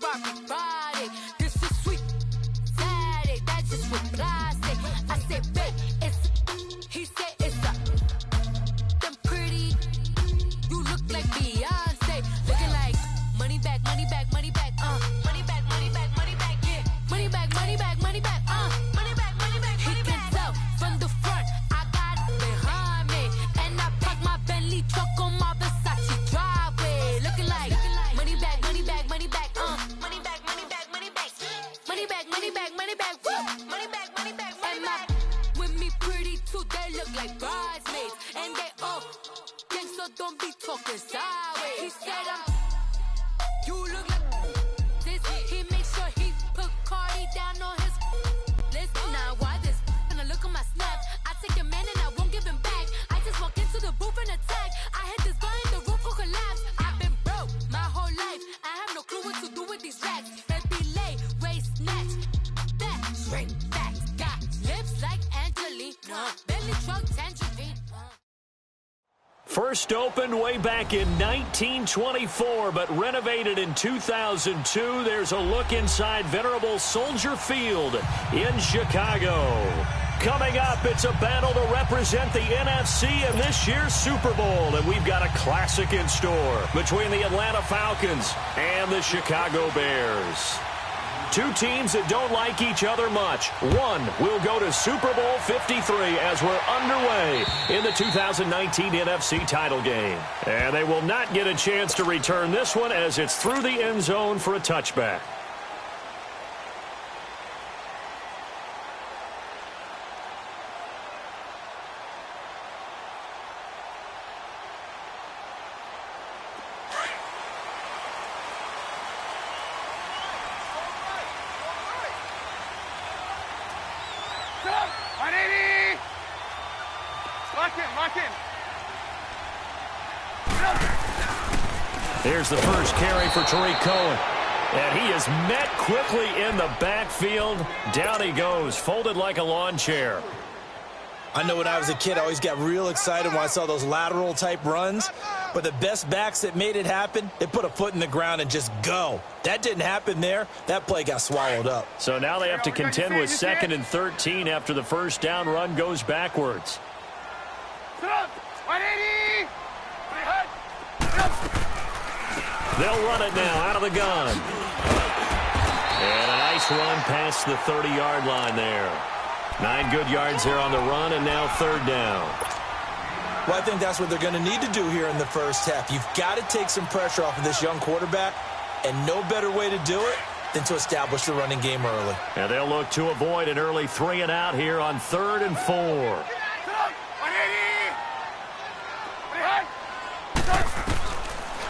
everybody. This is sweet Saturday, that's just what I say. I said, babe, he said it's a them pretty. You look like Beyonce, looking like money back, money back, money back, money back, money back, money back, yeah, money back, money back, money back, money back, money back. He can tell from the front, I got it behind me, and I park my Bentley truck on my Versace driveway, looking like money back, money back, money back, money back, money back, money back, money back, money back, money back, woo, money back, money back, money back. With me pretty too, they look like bridesmaids, and they all gang, so don't be talking sideways. He said you look like this. He make sure he put Cardi down on his list. Now why this? When I look at my snap, I take a man and I won't give him back. I just walk into the booth and attack. I hit this guy in the roof will collapse. I've been broke my whole life. I have no clue what to do with these racks. Baby lay, waist snatch, that straight back. Got lips like Angelina, belly truck tangerine. First opened way back in 1924, but renovated in 2002. There's a look inside venerable Soldier Field in Chicago. Coming up, it's a battle to represent the NFC in this year's Super Bowl, and we've got a classic in store between the Atlanta Falcons and the Chicago Bears. Two teams that don't like each other much. One will go to Super Bowl 53 as we're underway in the 2019 NFC title game. And they will not get a chance to return this one as it's through the end zone for a touchback. Here's the first carry for Tariq Cohen. And he is met quickly in the backfield. Down he goes, folded like a lawn chair. I know when I was a kid, I always got real excited when I saw those lateral type runs. But the best backs that made it happen, they put a foot in the ground and just go. That didn't happen there. That play got swallowed up. So now they have to contend with 2nd and 13 after the first down run goes backwards. They'll run it now out of the gun. And a nice run past the 30-yard line there. 9 good yards there on the run, and now 3rd down. Well, I think that's what they're going to need to do here in the first half. You've got to take some pressure off of this young quarterback, and no better way to do it than to establish the running game early. And they'll look to avoid an early 3 and out here on 3rd and 4.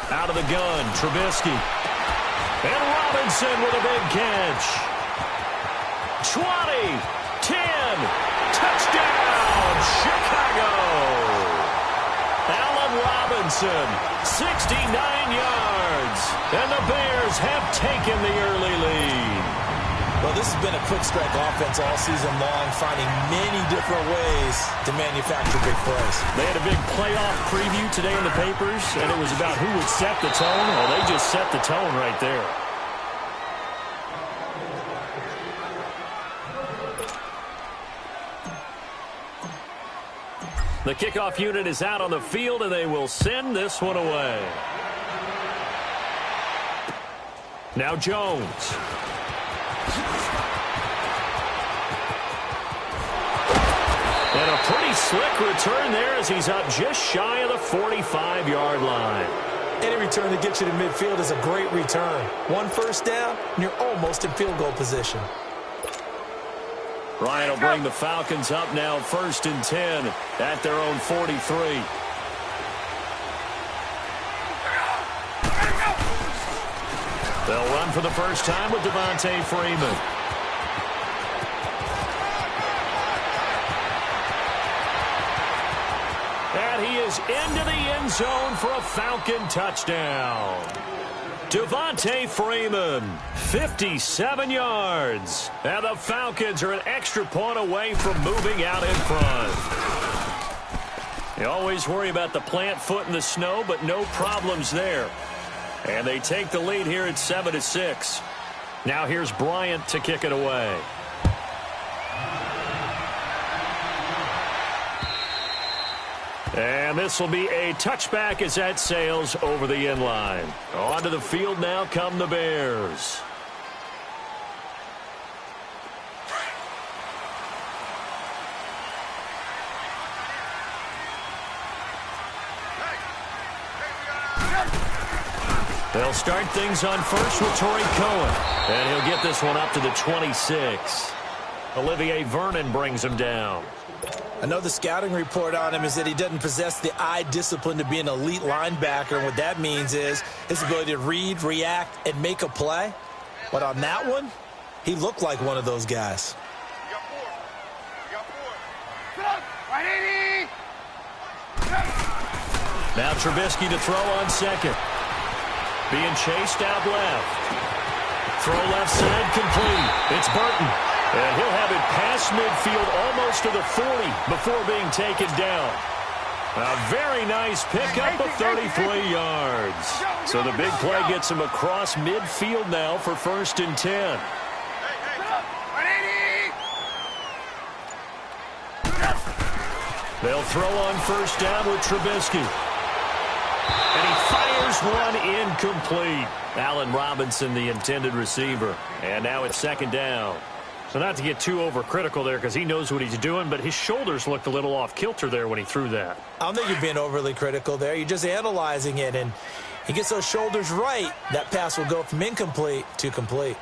Out of the gun, Trubisky. And Robinson with a big catch. 20, 10, touchdown, Chicago. Allen Robinson, 69 yards. And the Bears have taken the early lead. Well, this has been a quick strike offense all season long, finding many different ways to manufacture big plays. They had a big playoff preview today in the papers, and it was about who would set the tone. Well, they just set the tone right there. The kickoff unit is out on the field, and they will send this one away. Now Jones. And a pretty slick return there as he's up just shy of the 45-yard line. Any return that gets you to midfield is a great return. 1 first down, and you're almost in field goal position. Ryan will bring the Falcons up now 1st and 10 at their own 43. They'll run for the first time with Devontae Freeman. And he is into the end zone for a Falcon touchdown. Devontae Freeman, 57 yards. And the Falcons are an extra point away from moving out in front. You always worry about the plant foot in the snow, but no problems there. And they take the lead here at 7-6. Now here's Bryant to kick it away. And this will be a touchback as that sails over the inline. Onto the field now come the Bears. They'll start things on first with Torrey Cohen. And he'll get this one up to the 26. Olivier Vernon brings him down. I know the scouting report on him is that he doesn't possess the eye discipline to be an elite linebacker. And what that means is his ability to read, react, and make a play. But on that one, he looked like one of those guys. Now Trubisky to throw on second. Being chased out left. Throw left side complete. It's Burton. And he'll have it past midfield almost to the 40 before being taken down. A very nice pickup of 33 yards. So the big play gets him across midfield now for 1st and 10. They'll throw on first down with Trubisky. And he fires one incomplete. Allen Robinson, the intended receiver. And now it's 2nd down. So not to get too overcritical there because he knows what he's doing, but his shoulders looked a little off kilter there when he threw that. I don't think you're being overly critical there. You're just analyzing it, and he gets those shoulders right. That pass will go from incomplete to complete.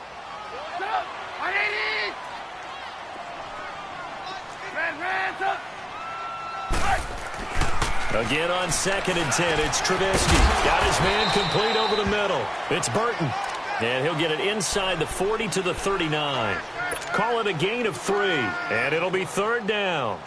Again on 2nd and 10, it's Trubisky. Got his man complete over the middle. It's Burton. And he'll get it inside the 40 to the 39. Call it a gain of 3. And it'll be 3rd down.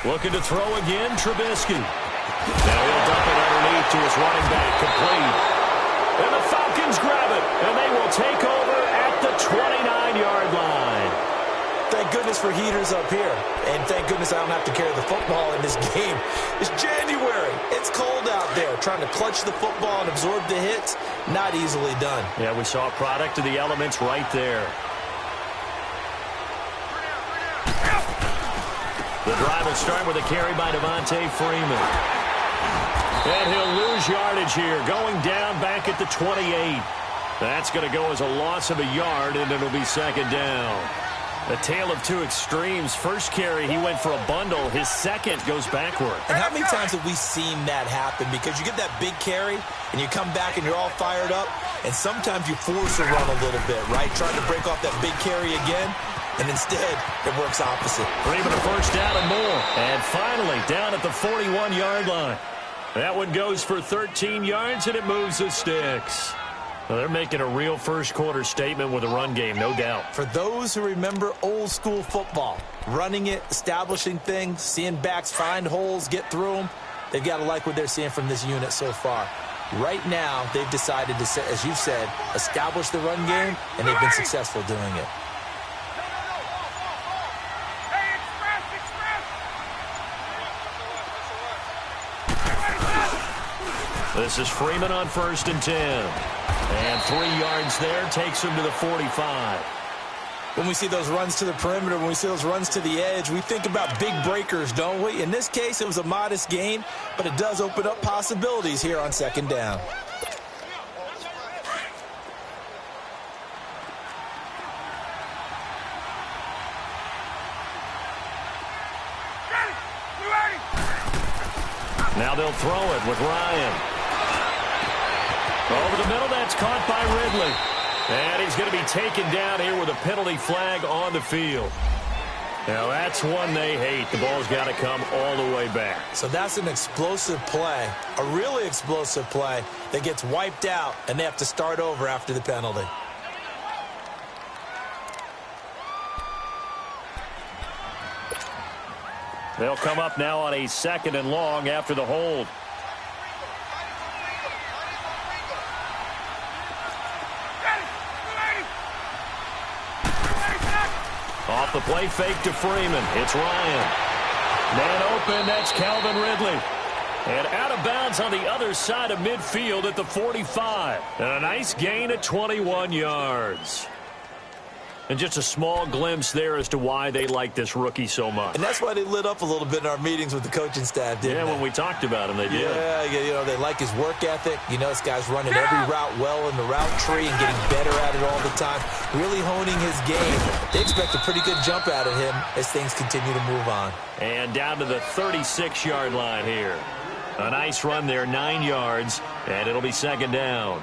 Looking to throw again, Trubisky. Now he'll dump it underneath to his running back, complete. And the Falcons grab it, and they will take over at the 29-yard line. Thank goodness for heaters up here. And thank goodness I don't have to carry the football in this game. It's January. It's cold out there. Trying to clutch the football and absorb the hits, not easily done. Yeah, we saw a product of the elements right there. The drive will start with a carry by Devontae Freeman. And he'll lose yardage here, going down back at the 28. That's going to go as a loss of a yard, and it'll be 2nd down. A tale of two extremes. First carry, he went for a bundle. His second goes backward. And how many times have we seen that happen? Because you get that big carry, and you come back and you're all fired up, and sometimes you force a run a little bit, right? Trying to break off that big carry again, and instead it works opposite. For even a first down and more. And finally, down at the 41-yard line. That one goes for 13 yards, and it moves the sticks. Well, they're making a real first-quarter statement with a run game, no doubt. For those who remember old-school football, running it, establishing things, seeing backs find holes, get through them, they've got to like what they're seeing from this unit so far. Right now, they've decided to, as you've said, establish the run game, and they've been successful doing it. This is Freeman on 1st and 10. And 3 yards there takes him to the 45. When we see those runs to the perimeter, when we see those runs to the edge, we think about big breakers, don't we? In this case, it was a modest gain, but it does open up possibilities here on 2nd down. Now they'll throw it with Ryan. Over the middle, that's caught by Ridley. And he's going to be taken down here with a penalty flag on the field. Now that's one they hate. The ball's got to come all the way back. So that's an explosive play, a really explosive play that gets wiped out, and they have to start over after the penalty. They'll come up now on a 2nd and long after the hold. Play fake to Freeman. It's Ryan. Man open, that's Calvin Ridley. And out of bounds on the other side of midfield at the 45. And a nice gain at 21 yards. And just a small glimpse there as to why they like this rookie so much. And that's why they lit up a little bit in our meetings with the coaching staff, didn't they? When we talked about him, they did. Yeah, you know, they like his work ethic. You know, this guy's running every route well in the route tree and getting better at it all the time, really honing his game. They expect a pretty good jump out of him as things continue to move on. And down to the 36-yard line here. A nice run there, 9 yards, and it'll be second down.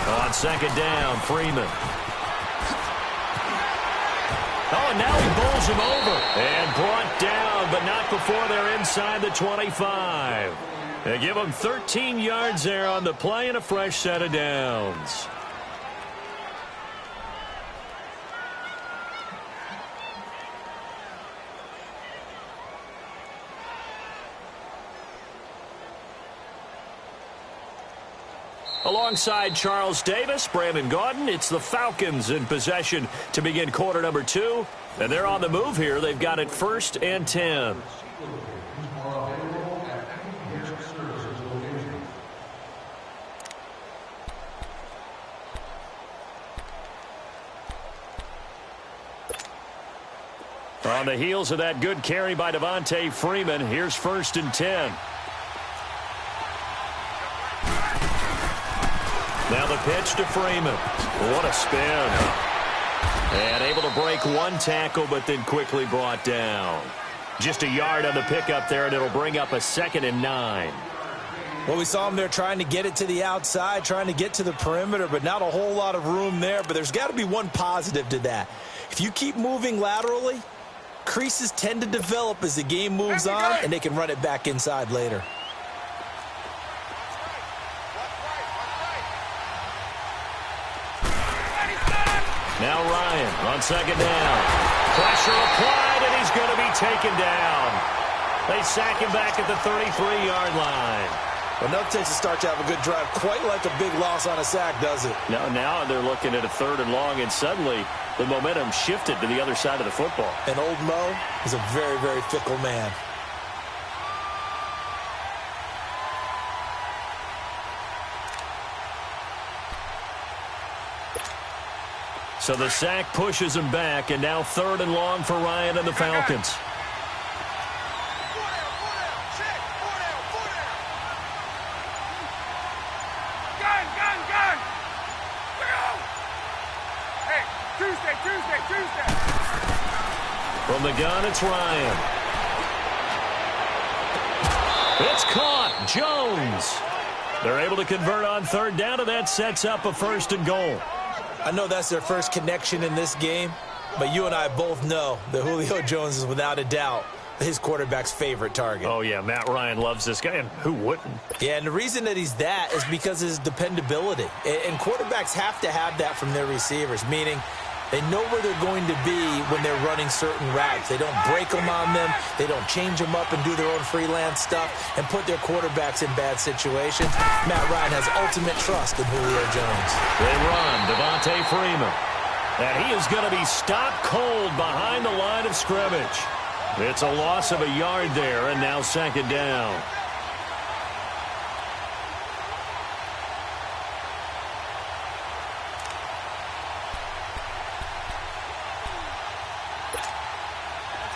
On second down, Freeman. Oh, and now he bowls him over. And brought down, but not before they're inside the 25. They give him 13 yards there on the play and a fresh set of downs. Alongside Charles Davis, Brandon Gaudin, it's the Falcons in possession to begin quarter number 2. And they're on the move here. They've got it 1st and 10. On the heels of that good carry by Devontae Freeman, here's 1st and 10. Now the pitch to Freeman. What a spin. And able to break one tackle, but then quickly brought down. Just a yard on the pickup there, and it'll bring up a 2nd and 9. Well, we saw him there trying to get it to the outside, trying to get to the perimeter, but not a whole lot of room there. But there's got to be one positive to that. If you keep moving laterally, creases tend to develop as the game moves on, and they can run it back inside later. Now Ryan on second down. Pressure applied, and he's going to be taken down. They sack him back at the 33-yard line. Well, no takes to start to have a good drive. Quite like a big loss on a sack, does it? Now they're looking at a 3rd and long, and suddenly the momentum shifted to the other side of the football. And old Mo is a very, very fickle man. So the sack pushes him back, and now 3rd and long for Ryan and the Falcons. Tuesday. From the gun, it's Ryan. It's caught. Jones. They're able to convert on 3rd down, and that sets up a 1st and goal. I know that's their first connection in this game, but you and I both know that Julio Jones is without a doubt his quarterback's favorite target. Oh, yeah, Matt Ryan loves this guy, and who wouldn't? Yeah, and the reason that he's that is because of his dependability. And quarterbacks have to have that from their receivers, meaning they know where they're going to be when they're running certain routes. They don't break them on them. They don't change them up and do their own freelance stuff and put their quarterbacks in bad situations. Matt Ryan has ultimate trust in Julio Jones. They run Devontae Freeman. And he is going to be stopped cold behind the line of scrimmage. It's a loss of a yard there, and now 2nd down.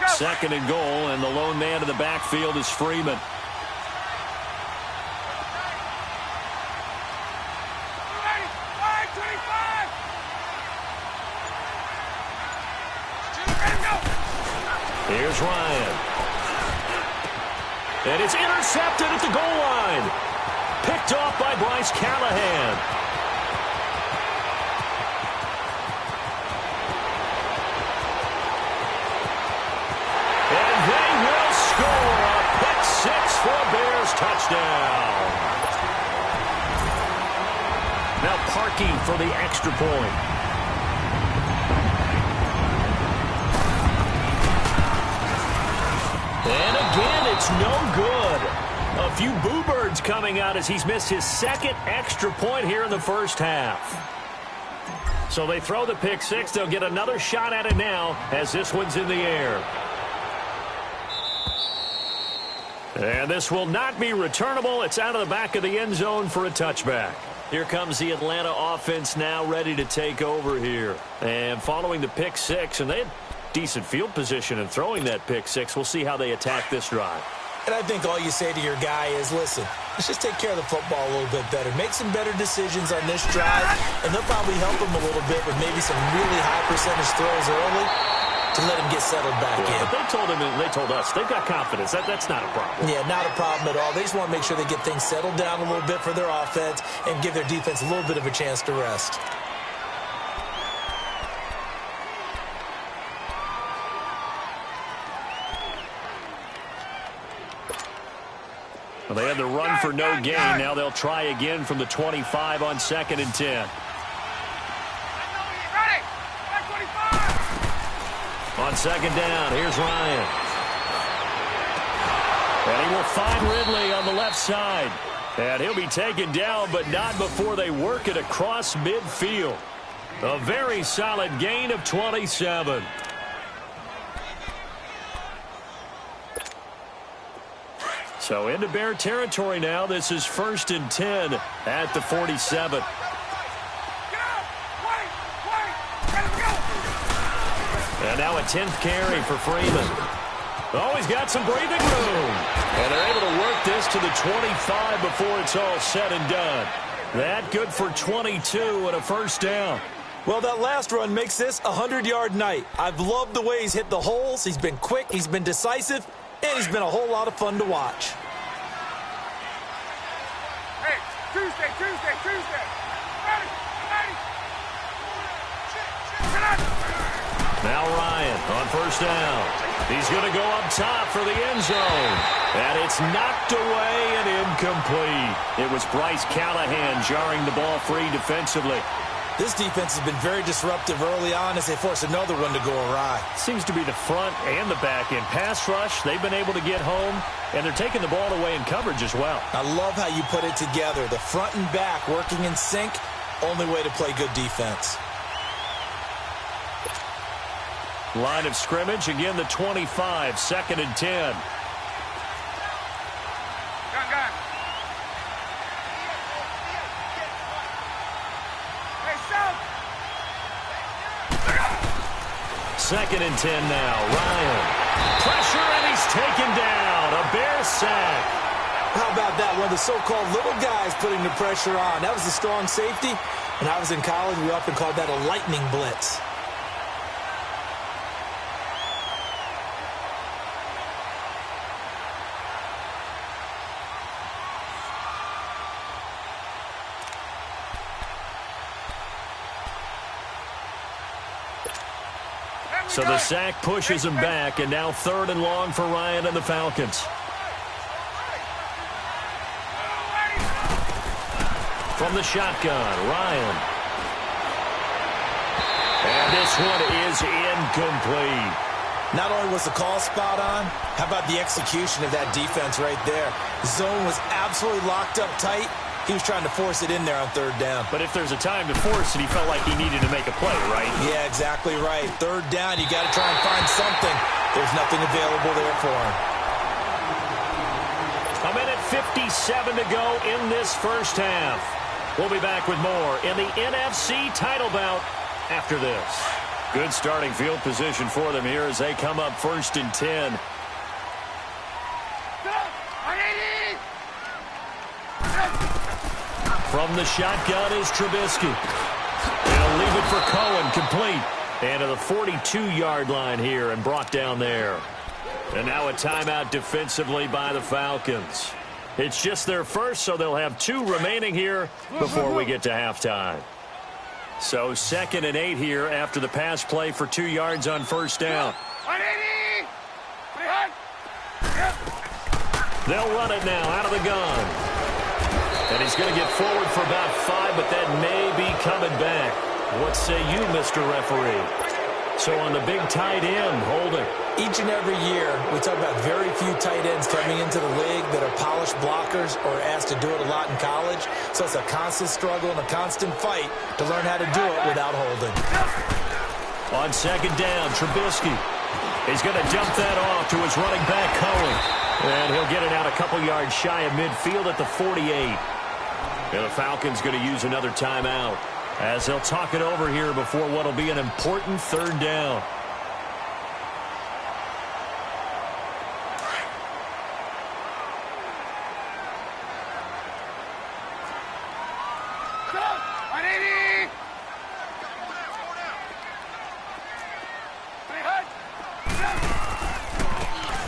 Second and goal, and the lone man in the backfield is Freeman. Here's Ryan. And it's intercepted at the goal line. Picked off by Bryce Callahan. For a Bears touchdown. Now Parkey for the extra point. no good. A few boo birds coming out as he's missed his second extra point here in the first half. So they throw the pick six. They'll get another shot at it now as this one's in the air. And this will not be returnable. It's out of the back of the end zone for a touchback. Here comes the Atlanta offense now ready to take over here. And following the pick six, and they had decent field position in throwing that pick six. We'll see how they attack this drive. And I think all you say to your guy is, listen, let's just take care of the football a little bit better. Make some better decisions on this drive, and they'll probably help him a little bit with maybe some really high percentage throws early to let him get settled back in. But they told him, and they told us, they've got confidence. That's not a problem. Yeah, not a problem at all. They just want to make sure they get things settled down a little bit for their offense and give their defense a little bit of a chance to rest. Well, they had the run for no gain. Now they'll try again from the 25 on 2nd and 10. On 2nd down, here's Ryan. And he will find Ridley on the left side. And he'll be taken down, but not before they work it across midfield. A very solid gain of 27. So into Bear territory now. This is 1st and 10 at the 47. And now a 10th carry for Freeman. Oh, he's got some breathing room. And they're able to work this to the 25 before it's all said and done. That good for 22 and a first down. Well, that last run makes this a 100-yard night. I've loved the way he's hit the holes. He's been quick, he's been decisive, and he's been a whole lot of fun to watch. Hey, Tuesday. Ready. Now Ryan on first down. He's going to go up top for the end zone. And it's knocked away and incomplete. It was Bryce Callahan jarring the ball free defensively. This defense has been very disruptive early on as they force another one to go awry. Seems to be the front and the back end. Pass rush, they've been able to get home, and they're taking the ball away in coverage as well. I love how you put it together. The front and back working in sync, only way to play good defense. Line of scrimmage, again the 25, 2nd and 10. Gun. Hey, South. 2nd and 10 now. Ryan. Pressure, and he's taken down. A Bear sack. How about that? One of the so-called little guys putting the pressure on. That was a strong safety. When I was in college, we often called that a lightning blitz. So the sack pushes him back, and now 3rd and long for Ryan and the Falcons. From the shotgun, Ryan. And this one is incomplete. Not only was the call spot on, how about the execution of that defense right there? Zone was absolutely locked up tight. He was trying to force it in there on 3rd down. But if there's a time to force it, he felt like he needed to make a play, right? Yeah, exactly right. 3rd down, you got to try and find something. There's nothing available there for him. A minute 57 to go in this first half. We'll be back with more in the NFC title bout after this. Good starting field position for them here as they come up 1st and 10. From the shotgun is Trubisky. They'll leave it for Cohen, complete. And to the 42-yard line here and brought down there. And now a timeout defensively by the Falcons. It's just their first, so they'll have 2 remaining here before we get to halftime. So 2nd and 8 here after the pass play for 2 yards on 1st down. They'll run it now out of the gun. And he's going to get forward for about 5, but that may be coming back. What say you, Mr. Referee? So on the big tight end, holding. He each and every year, we talk about very few tight ends coming into the league that are polished blockers or asked to do it a lot in college. So it's a constant struggle and a constant fight to learn how to do it without holding. On second down, Trubisky. He's going to dump that off to his running back, Cohen. And he'll get it out a couple yards shy of midfield at the 48. And the Falcons going to use another timeout as they'll talk it over here before what will be an important third down.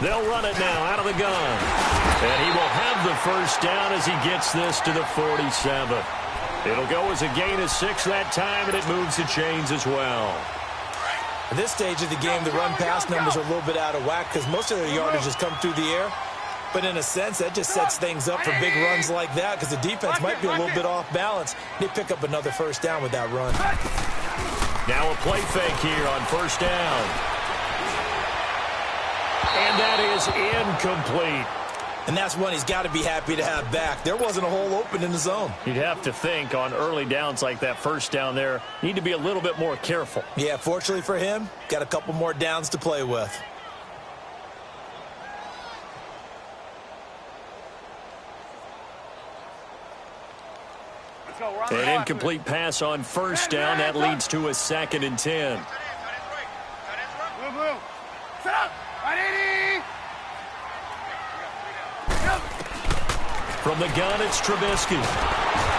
They'll run it now out of the gun. And he will have the first down as he gets this to the 47. It'll go as a gain of 6 that time, and it moves the chains as well. At this stage of the game, the run-pass numbers are a little bit out of whack because most of their yardage has come through the air. But in a sense, that just sets things up for big runs like that because the defense might be a little bit off balance. They pick up another first down with that run. Now a play fake here on first down. And that is incomplete. And that's one he's got to be happy to have back. There wasn't a hole open in the zone. You'd have to think on early downs like that first down there, need to be a little bit more careful. Yeah, fortunately for him, got a couple more downs to play with. An incomplete pass on first down. That leads to a 2nd and 10. Set up. From the gun, it's Trubisky.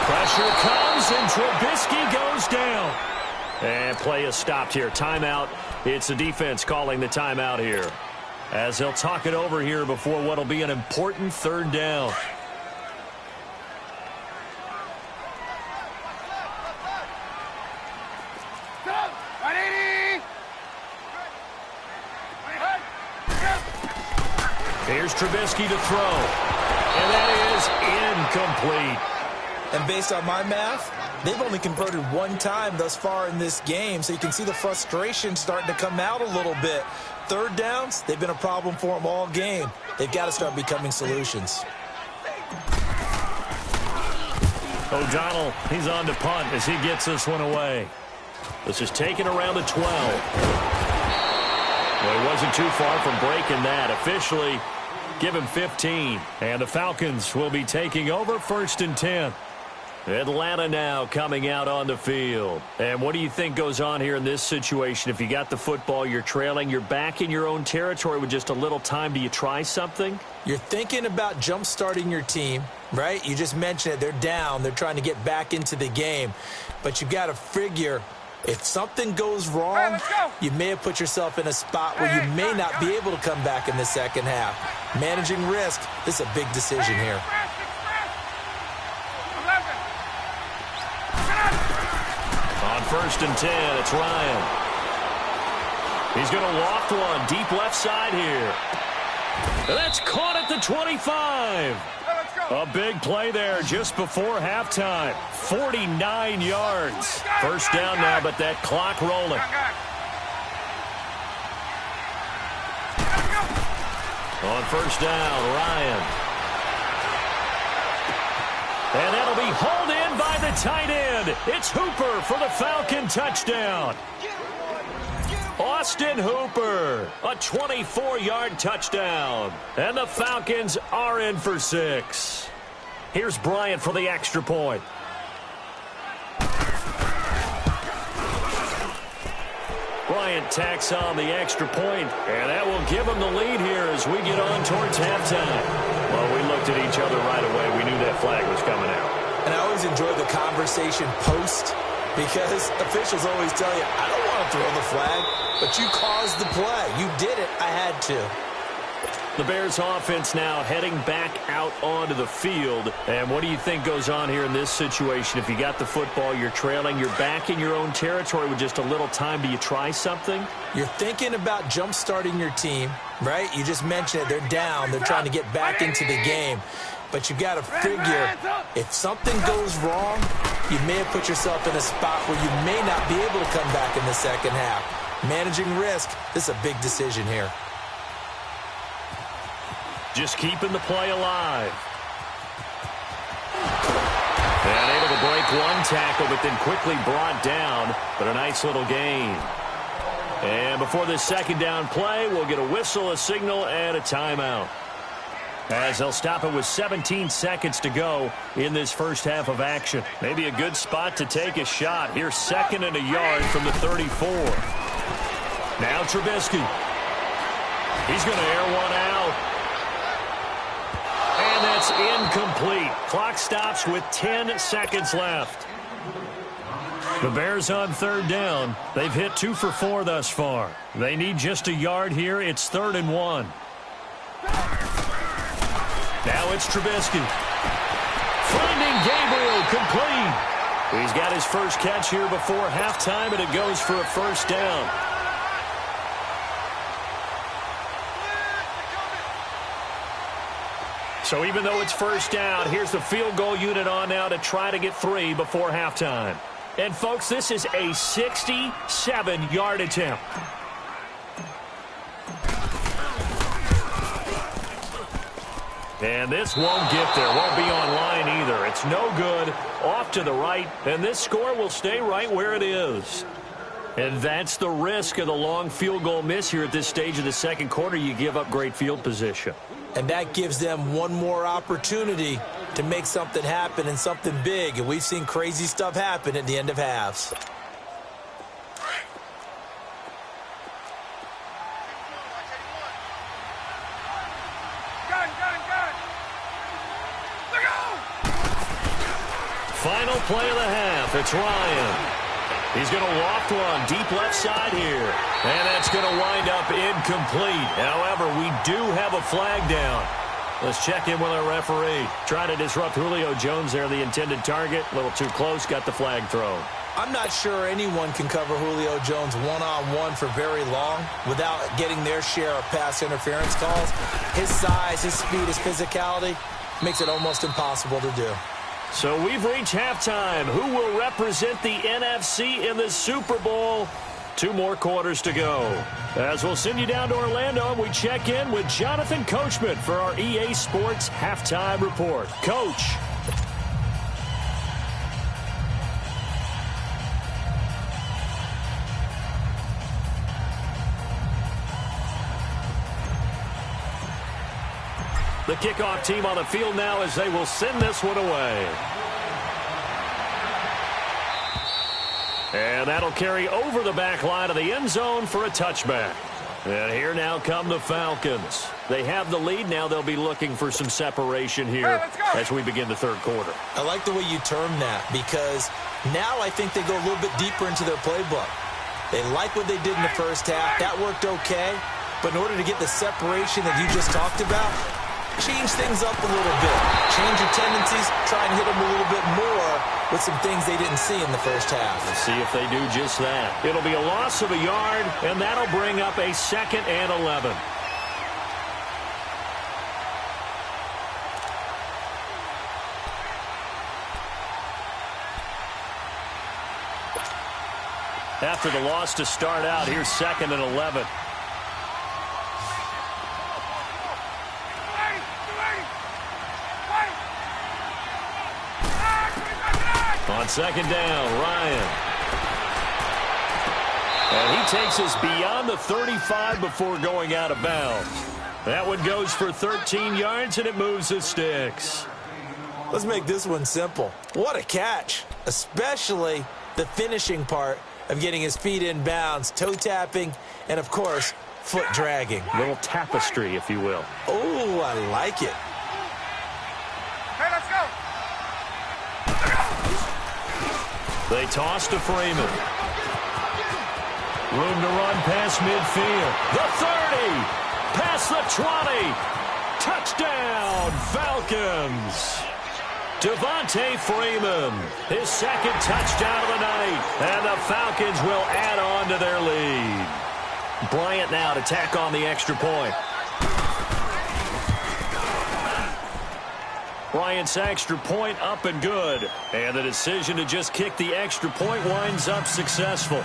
Pressure comes, and Trubisky goes down. And play is stopped here. Timeout. It's the defense calling the timeout here, as they'll talk it over here before what will be an important third down. Here's Trubisky to throw. And that is incomplete. And based on my math, they've only converted one time thus far in this game, so you can see the frustration starting to come out a little bit. Third downs, they've been a problem for them all game. They've got to start becoming solutions. O'Donnell, he's on to punt as he gets this one away. This is taken around the 12. Well, he wasn't too far from breaking that. Officially, give him 15. And the Falcons will be taking over 1st and 10. Atlanta now coming out on the field. And what do you think goes on here in this situation? If you got the football, you're trailing, you're back in your own territory with just a little time. Do you try something? You're thinking about jump-starting your team, right? You just mentioned it. They're down. They're trying to get back into the game. But you've got to figure, if something goes wrong, you may have put yourself in a spot where you may not be able to come back in the second half. Managing risk, this is a big decision here. On 1st and 10, it's Ryan. He's going to loft one deep left side here. And that's caught at the 25. A big play there just before halftime. 49 yards. First down now, but that clock rolling. On first down, Ryan. And that'll be hauled in by the tight end. It's Hooper for the Falcon touchdown. Austin Hooper, a 24-yard touchdown. And the Falcons are in for 6. Here's Bryant for the extra point. Bryant tacks on the extra point, and that will give him the lead here as we get on towards halftime. Well, we looked at each other right away. We knew that flag was coming out. And I always enjoy the conversation post because officials always tell you, I don't want to throw the flag, but you caused the play. You did it. I had to. The Bears offense now heading back out onto the field. And what do you think goes on here in this situation? If you got the football, you're trailing, you're back in your own territory with just a little time. Do you try something? You're thinking about jump-starting your team, right? You just mentioned it. They're down. They're trying to get back into the game. But you got to figure, if something goes wrong, you may have put yourself in a spot where you may not be able to come back in the second half. Managing risk, this is a big decision here. just keeping the play alive. And able to break one tackle, but then quickly brought down. But a nice little gain. And before this second down play, we'll get a whistle, a signal, and a timeout, as they'll stop it with 17 seconds to go in this first half of action. Maybe a good spot to take a shot. Here's 2nd and a yard from the 34. Now Trubisky. He's going to air one out. And that's incomplete. Clock stops with 10 seconds left. The Bears on 3rd down. They've hit 2 for 4 thus far. They need just a yard here. It's 3rd and 1. Now it's Trubisky. Finding Gabriel, complete. He's got his first catch here before halftime, and it goes for a first down. So even though it's first down, here's the field goal unit on now to try to get 3 before halftime. And, folks, this is a 67-yard attempt. And this won't get there. Won't be on line either. It's no good. Off to the right. And this score will stay right where it is. And that's the risk of the long field goal miss here at this stage of the second quarter. You give up great field position. And that gives them one more opportunity to make something happen and something big. And we've seen crazy stuff happen at the end of halves. Final play of the half. It's Ryan. He's going to loft one deep left side here. And that's going to wind up incomplete. However, we do have a flag down. Let's check in with our referee. Trying to disrupt Julio Jones there, the intended target. A little too close, got the flag thrown. I'm not sure anyone can cover Julio Jones one-on-one for very long without getting their share of pass interference calls. His size, his speed, his physicality makes it almost impossible to do. So we've reached halftime. Who will represent the NFC in the Super Bowl? 2 more quarters to go. As we'll send you down to Orlando, and we check in with Jonathan Coachman for our EA Sports Halftime Report. Coach. The kickoff team on the field now as they will send this one away. And that'll carry over the back line of the end zone for a touchback. And here now come the Falcons. They have the lead. Now they'll be looking for some separation here as we begin the third quarter. I like the way you term that, because now I think they go a little bit deeper into their playbook. They like what they did in the first half. That worked okay. But in order to get the separation that you just talked about, change things up a little bit. Change your tendencies. Try and hit them a little bit more with some things they didn't see in the first half. Let's see if they do just that. It'll be a loss of a yard, and that'll bring up a 2nd and 11. After the loss to start out, here's 2nd and 11. On 2nd down, Ryan. And he takes us beyond the 35 before going out of bounds. That one goes for 13 yards, and it moves the sticks. Let's make this one simple. What a catch, especially the finishing part of getting his feet in bounds, toe tapping, and, of course, foot dragging. A little tapestry, if you will. Oh, I like it. Hey, let's go. They toss to Freeman. Room to run past midfield. The 30. Past the 20. Touchdown, Falcons. Devontae Freeman, his 2nd touchdown of the night. And the Falcons will add on to their lead. Bryant now to tack on the extra point. Bryant's extra point up and good. And the decision to just kick the extra point winds up successful.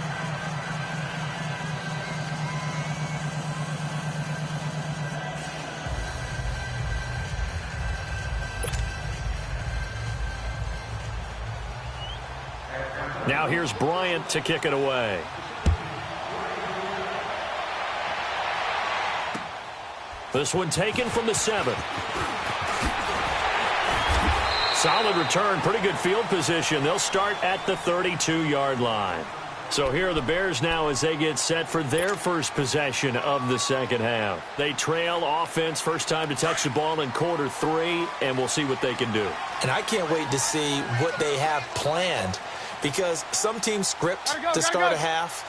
Now here's Bryant to kick it away. This one taken from the 7. Solid return, pretty good field position. They'll start at the 32-yard line. So here are the Bears now as they get set for their first possession of the second half. They trail offense, first time to touch the ball in quarter 3, and we'll see what they can do. And I can't wait to see what they have planned, because some teams script to start a half.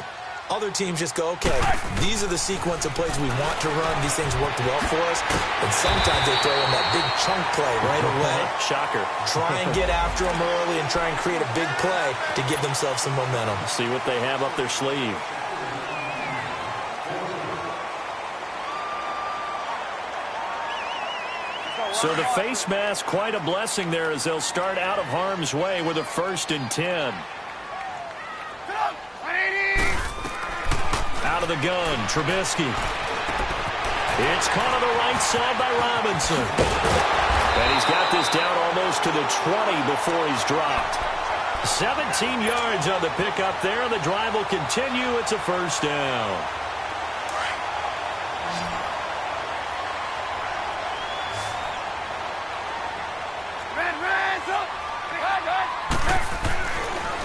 Other teams just go, okay, these are the sequence of plays we want to run. These things worked well for us. And sometimes they throw in that big chunk play right away. Shocker. Try and get after them early and try and create a big play to give themselves some momentum. See what they have up their sleeve. So the face mask, quite a blessing there as they'll start out of harm's way with a 1st and 10. Out of the gun, Trubisky. It's caught on the right side by Robinson. And he's got this down almost to the 20 before he's dropped. 17 yards on the pickup there. The drive will continue. It's a 1st down.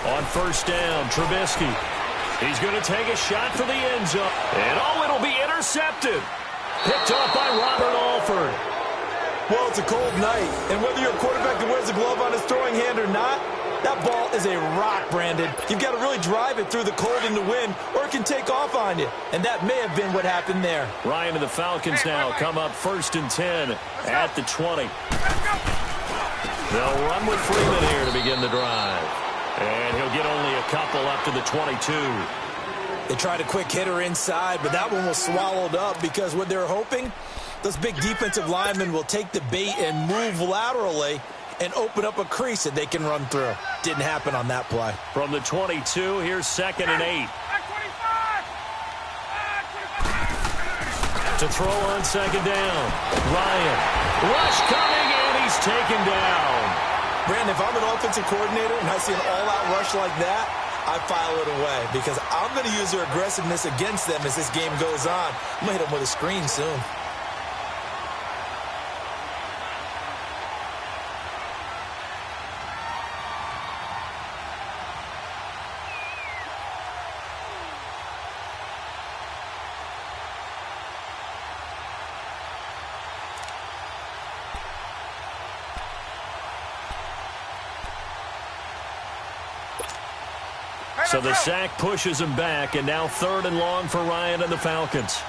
On 1st down, Trubisky. He's going to take a shot for the end zone. And it'll be intercepted. Picked off by Robert Alford. Well, it's a cold night, and whether you're a quarterback that wears a glove on his throwing hand or not, that ball is a rock, Brandon. You've got to really drive it through the cold and the wind, or it can take off on you. And that may have been what happened there. Ryan and the Falcons now come up 1st and 10 at the 20. They'll run with Freeman here to begin the drive. And he'll get only a couple up to the 22. They tried a quick hitter inside, but that one was swallowed up because what they're hoping, those big defensive linemen will take the bait and move laterally and open up a crease that they can run through. Didn't happen on that play. From the 22, here's 2nd and 8. To throw on 2nd down. Ryan. Rush coming, and he's taken down. Brandon, if I'm an offensive coordinator and I see an all-out rush like that, I file it away because I'm going to use their aggressiveness against them as this game goes on. I'm going to hit them with a screen soon. So the sack pushes him back, and now 3rd and long for Ryan and the Falcons.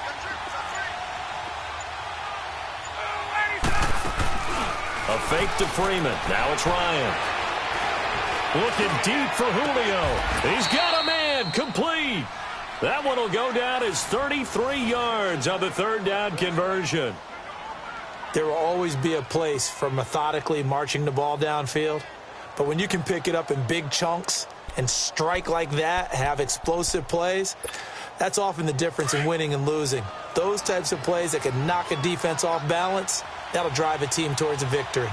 A fake to Freeman. Now it's Ryan. Looking deep for Julio. He's got a man. Complete. That one will go down as 33 yards on the 3rd down conversion. There will always be a place for methodically marching the ball downfield. But when you can pick it up in big chunks and strike like that, have explosive plays, that's often the difference in winning and losing. Those types of plays that can knock a defense off balance, that'll drive a team towards a victory.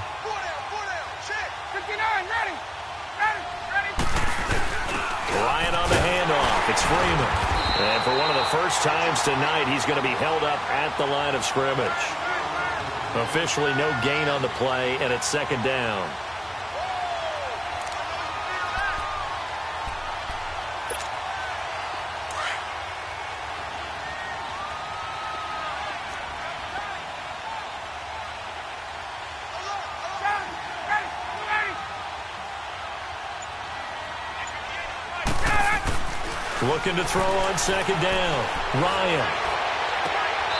Ryan on the handoff. It's Freeman. And for one of the first times tonight, he's going to be held up at the line of scrimmage. Officially no gain on the play, and it's 2nd down. Looking to throw on 2nd down. Ryan.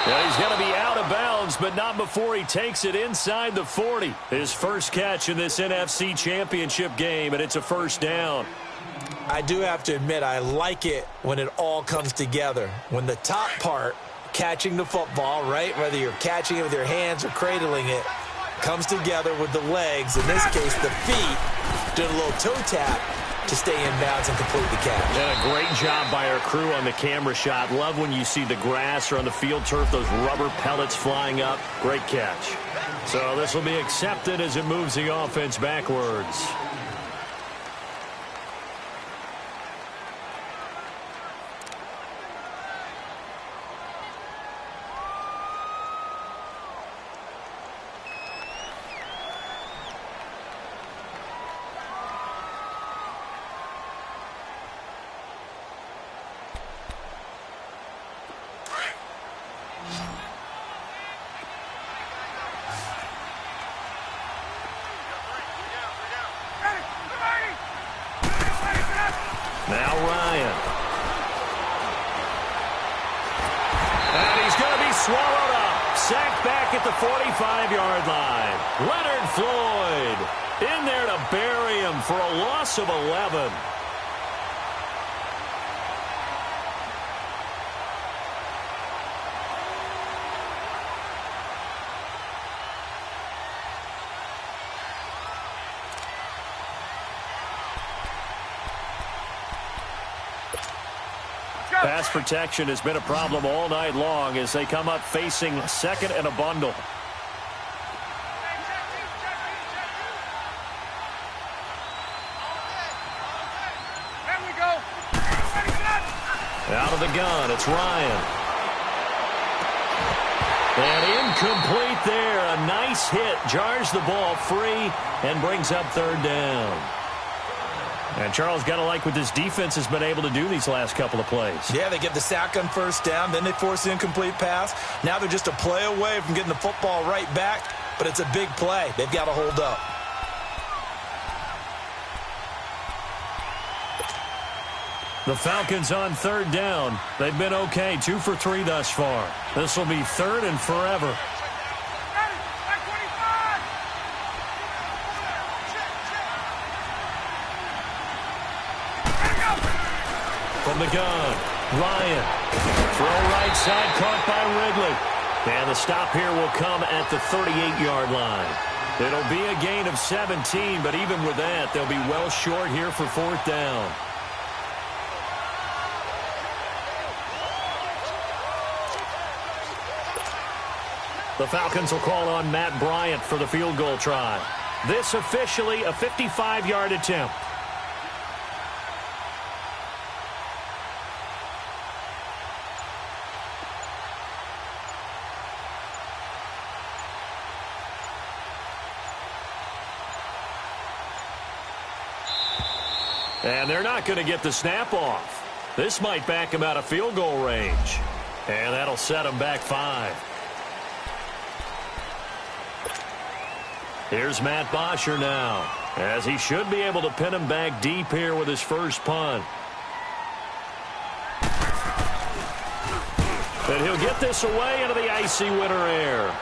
Well, he's going to be out of bounds, but not before he takes it inside the 40. His first catch in this NFC Championship game, and it's a 1st down. I do have to admit, I like it when it all comes together. When the top part, catching the football, right, whether you're catching it with your hands or cradling it, comes together with the legs, in this case the feet, doing a little toe tap to stay in bounds and complete the catch. And a great job by our crew on the camera shot. Love when you see the grass or on the field turf, those rubber pellets flying up. Great catch. So this will be accepted as it moves the offense backwards. back at the 45-yard line. Leonard Floyd in there to bury him for a loss of 11. Pass protection has been a problem all night long as they come up facing second and a bundle. There we go. Out of the gun, it's Ryan. And incomplete there. A nice hit. Jars the ball free and brings up third down. And Charles, got to like what this defense has been able to do these last couple of plays. Yeah, they get the sack on first down, then they force the incomplete pass. Now they're just a play away from getting the football right back, but it's a big play. They've got to hold up. The Falcons on third down. They've been okay, 2 for 3 thus far. This will be third and forever. From the gun, Ryan. Throw right side, caught by Ridley. And the stop here will come at the 38-yard line. It'll be a gain of 17, but even with that, they'll be well short here for fourth down. The Falcons will call on Matt Bryant for the field goal try. This officially a 55-yard attempt. And they're not going to get the snap off. This might back him out of field goal range. And that'll set him back 5. Here's Matt Bosher now, as he should be able to pin him back deep here with his first punt. And he'll get this away into the icy winter air.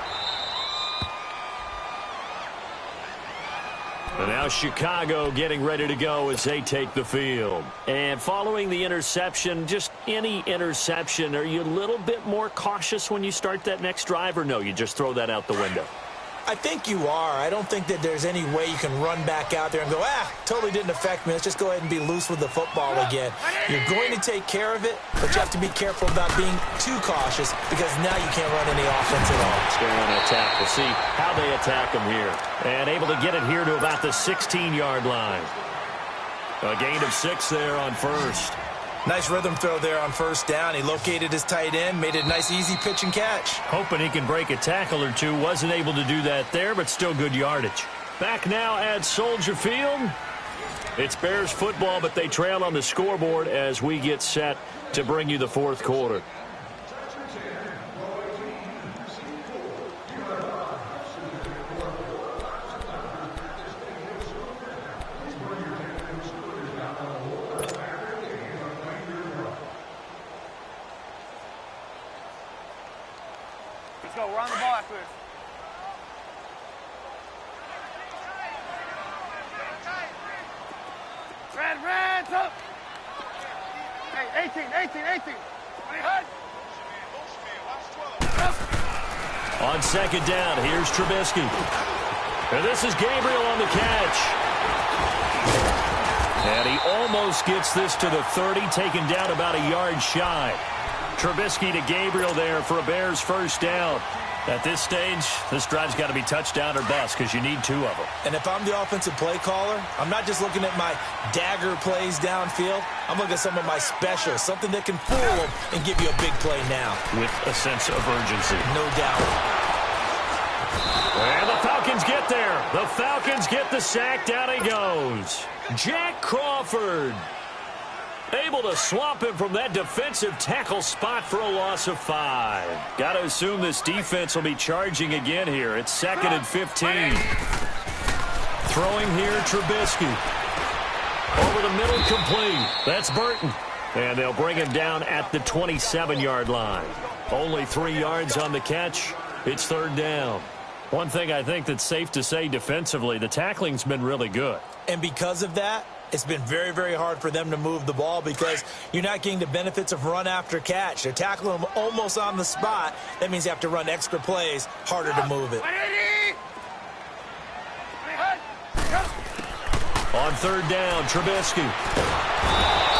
And now Chicago getting ready to go as they take the field. And following the interception, just any interception, are you a little bit more cautious when you start that next drive, or no, you just throw that out the window? I think you are. I don't think that there's any way you can run back out there and go, totally didn't affect me. Let's just go ahead and be loose with the football again. You're going to take care of it, but you have to be careful about being too cautious because now you can't run any offense at all. They're going to attack. We'll see how they attack them here. And able to get it here to about the 16-yard line. A gain of 6 there on first. Nice rhythm throw there on first down. He located his tight end, made it a nice, easy pitch and catch. Hoping he can break a tackle or two. Wasn't able to do that there, but still good yardage. Back now at Soldier Field. It's Bears football, but they trail on the scoreboard as we get set to bring you the fourth quarter. Let's go. We're on the ball after this. Red, up. Hey, 18. On second down, here's Trubisky. And this is Gabriel on the catch. And he almost gets this to the 30, taken down about a yard shy. Trubisky to Gabriel there for a Bears first down. At this stage, this drive's got to be touchdown or bust because you need 2 of them. And if I'm the offensive play caller, I'm not just looking at my dagger plays downfield. I'm looking at some of my specials, something that can fool them and give you a big play now. With a sense of urgency. No doubt. And the Falcons get there. The Falcons get the sack. Down he goes. Jack Crawford able to swamp him from that defensive tackle spot for a loss of 5. Got to assume this defense will be charging again here. It's 2nd and 15. Throwing here, Trubisky. Over the middle, complete. That's Burton. And they'll bring him down at the 27-yard line. Only 3 yards on the catch. It's third down. One thing I think that's safe to say defensively, the tackling's been really good. And because of that, it's been very, very hard for them to move the ball because you're not getting the benefits of run after catch. They're tackling them almost on the spot. That means you have to run extra plays, harder to move it. On third down, Trubisky.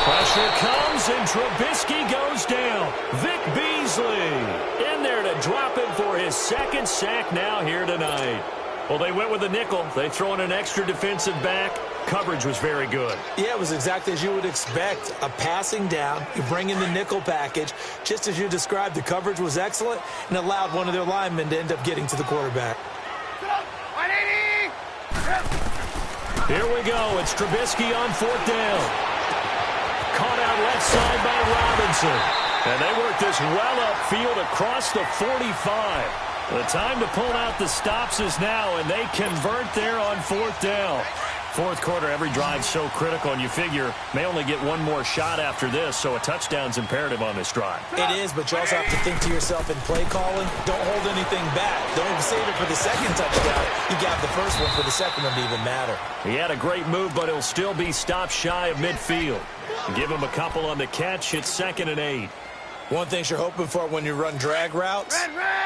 Pressure comes, and Trubisky goes down. Vic Beasley in there to drop him for his second sack now here tonight. Well, they went with a nickel. They throw in an extra defensive back. Coverage was very good. Yeah, it was exactly as you would expect. A passing down, you bring in the nickel package. Just as you described, the coverage was excellent and allowed one of their linemen to end up getting to the quarterback. Here we go. It's Trubisky on fourth down. Caught out left side by Robinson. And they work this well upfield across the 45. The time to pull out the stops is now, and they convert there on fourth down. Fourth quarter, every drive so critical, and you figure may only get one more shot after this, so a touchdown's imperative on this drive. It is, but you also have to think to yourself in play calling, don't hold anything back. Don't even save it for the second touchdown. You got the first one for the second one to even matter. He had a great move, but he'll still be stopped shy of midfield. Give him a couple on the catch. It's 2nd and 8. One thing you're hoping for when you run drag routes,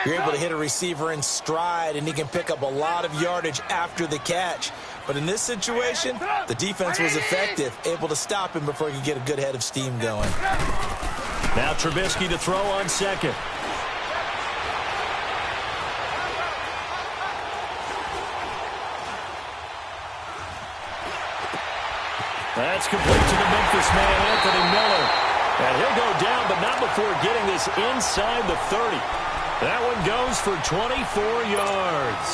you're able to hit a receiver in stride, and he can pick up a lot of yardage after the catch. But in this situation, the defense was effective, able to stop him before he could get a good head of steam going. Now Trubisky to throw on second. That's complete to the Memphis man, Anthony Miller. And he'll go down, but not before getting this inside the 30. That one goes for 24 yards.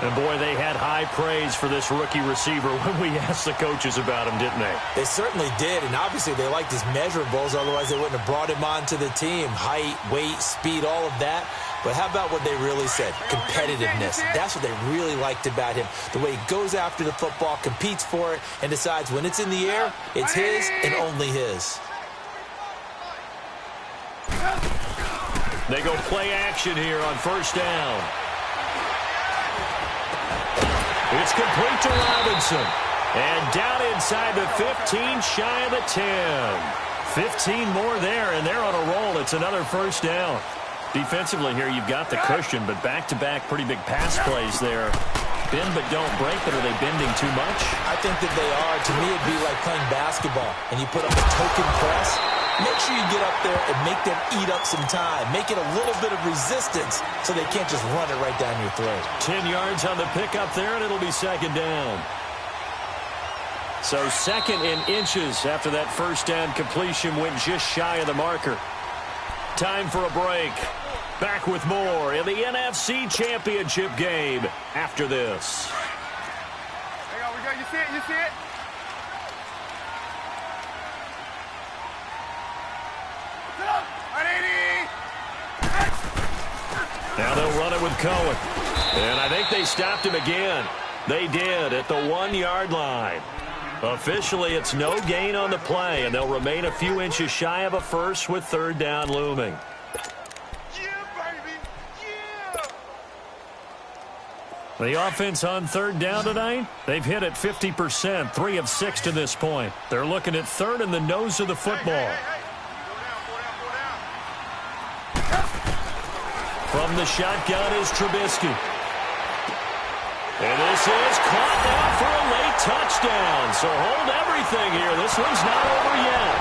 And, boy, they had high praise for this rookie receiver when we asked the coaches about him, didn't they? They certainly did, and obviously they liked his measurables. Otherwise, they wouldn't have brought him onto the team. Height, weight, speed, all of that. But how about what they really said? Competitiveness. That's what they really liked about him. The way he goes after the football, competes for it, and decides when it's in the air, it's his and only his. They go play action here on first down. It's complete to Robinson. And down inside the 15, shy of the 10. 15 more there, and they're on a roll. It's another first down. Defensively here, you've got the cushion, but back-to-back pretty big pass plays there. Bend but don't break, but are they bending too much? I think that they are. To me, it'd be like playing basketball, and you put up a token press. Make sure you get up there and make them eat up some time. Make it a little bit of resistance so they can't just run it right down your throat. 10 yards on the pickup there, and it'll be second down. So 2nd in inches after that first down completion went just shy of the marker. Time for a break. Back with more in the NFC Championship game after this. There we go. You see it? You see it? Now they'll run it with Cohen. And I think they stopped him again. They did at the 1-yard line. Officially, it's no gain on the play, and they'll remain a few inches shy of a first with third down looming. The offense on third down tonight, they've hit it 50%, 3 of 6 to this point. They're looking at third in the nose of the football. From the shotgun is Trubisky. And this is caught now for a late touchdown. So hold everything here. This one's not over yet.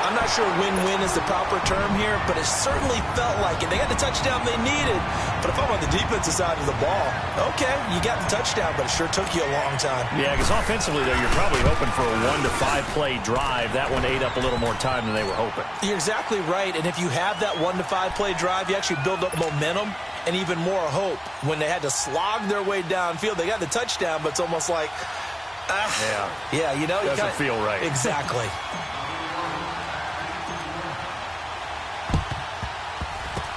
I'm not sure win-win is the proper term here, but it certainly felt like it. They got the touchdown they needed. But if I'm on the defensive side of the ball, okay, you got the touchdown, but it sure took you a long time. Yeah, because offensively, though, you're probably hoping for a 1 to 5 play drive. That one ate up a little more time than they were hoping. You're exactly right. And if you have that 1 to 5 play drive, you actually build up momentum and even more hope. When they had to slog their way downfield, they got the touchdown, but it's almost like, yeah, you know, doesn't feel right. Exactly.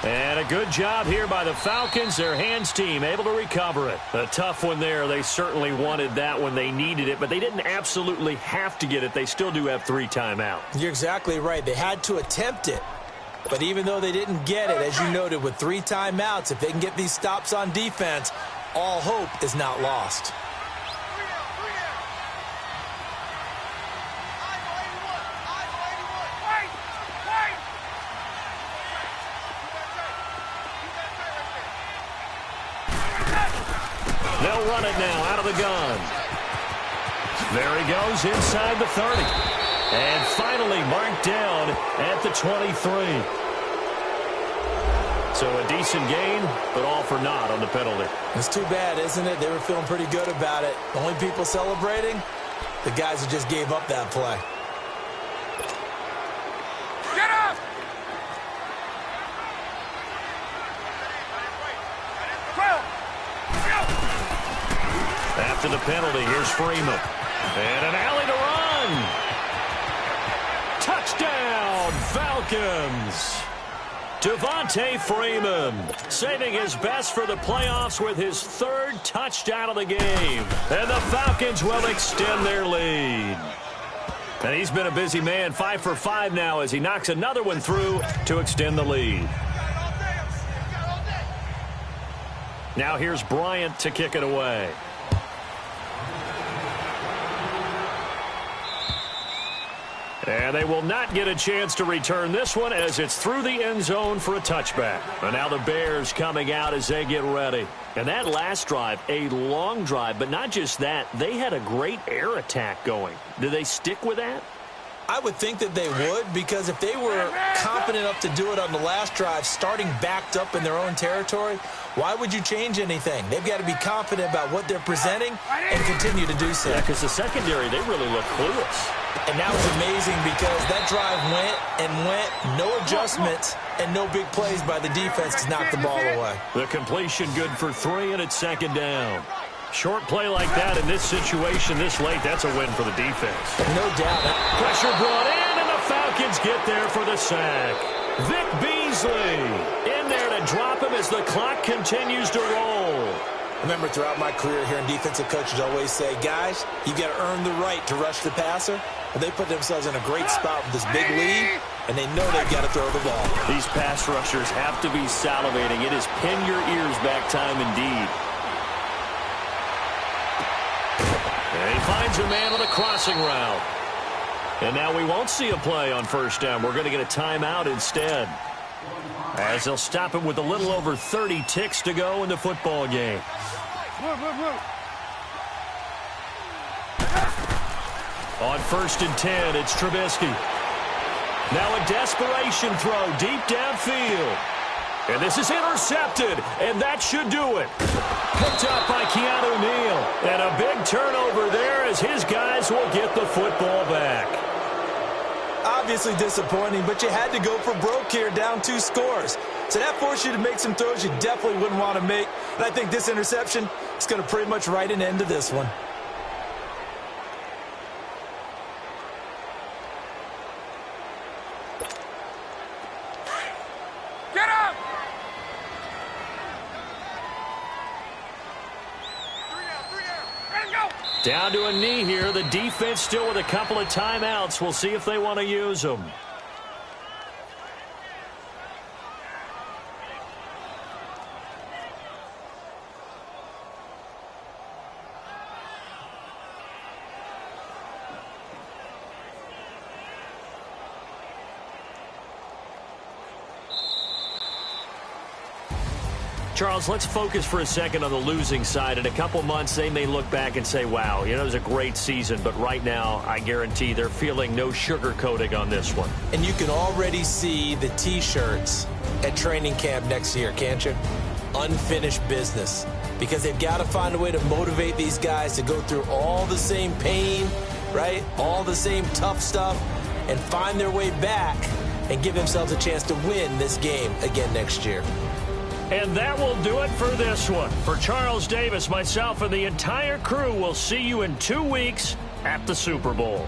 And a good job here by the Falcons. Their hands team able to recover it. A tough one there. They certainly wanted that when they needed it, but they didn't absolutely have to get it. They still do have 3 timeouts. You're exactly right. They had to attempt it. But even though they didn't get it, as you noted, with 3 timeouts, if they can get these stops on defense, all hope is not lost. They'll run it now out of the gun. There he goes inside the 30. And finally marked down at the 23. So a decent gain, but all for naught on the penalty. It's too bad, isn't it? They were feeling pretty good about it. The only people celebrating, the guys who just gave up that play. Get up! After the penalty, here's Freeman. And an alley to run. Touchdown, Falcons. Devontae Freeman saving his best for the playoffs with his 3rd touchdown of the game. And the Falcons will extend their lead. And he's been a busy man, 5 for 5 now as he knocks another one through to extend the lead. Now here's Bryant to kick it away. And they will not get a chance to return this one as it's through the end zone for a touchback. And now the Bears coming out as they get ready. And that last drive, a long drive, but not just that. They had a great air attack going. Do they stick with that? I would think that they would, because if they were confident enough to do it on the last drive, starting backed up in their own territory, why would you change anything? They've got to be confident about what they're presenting and continue to do so. Yeah, because the secondary, they really look clueless. And that was amazing because that drive went, no adjustments, and no big plays by the defense to knock the ball away. The completion good for 3, and it's 2nd down. Short play like that in this situation this late, that's a win for the defense. No doubt. Pressure brought in, and the Falcons get there for the sack. Vic Beasley in there to drop him as the clock continues to roll. Remember, throughout my career here in defensive coaches always say, guys, you got to earn the right to rush the passer. But they put themselves in a great spot with this big lead, and they know they've got to throw the ball. These pass rushers have to be salivating. It is pin your ears back time indeed. And he finds a man on a crossing route. And now we won't see a play on 1st down. We're going to get a timeout instead, as they'll stop him with a little over 30 ticks to go in the football game. On 1st and 10, it's Trubisky. Now a desperation throw deep downfield. And this is intercepted, and that should do it. Picked up by Keanu Neal. And a big turnover there as his guys will get the football back. Obviously disappointing, but you had to go for broke here, down 2 scores. So that forced you to make some throws you definitely wouldn't want to make. And I think this interception is going to pretty much write an end to this one. Get up! Down to a knee here. The defense still with a couple of timeouts. We'll see if they want to use them. Charles, let's focus for a second on the losing side. In a couple months, they may look back and say, wow, it was a great season. But right now, I guarantee they're feeling no sugarcoating on this one. And you can already see the T-shirts at training camp next year, can't you? Unfinished business. Because they've got to find a way to motivate these guys to go through all the same pain, right? All the same tough stuff, and find their way back and give themselves a chance to win this game again next year. And that will do it for this one. For Charles Davis, myself, and the entire crew, we'll see you in 2 weeks at the Super Bowl.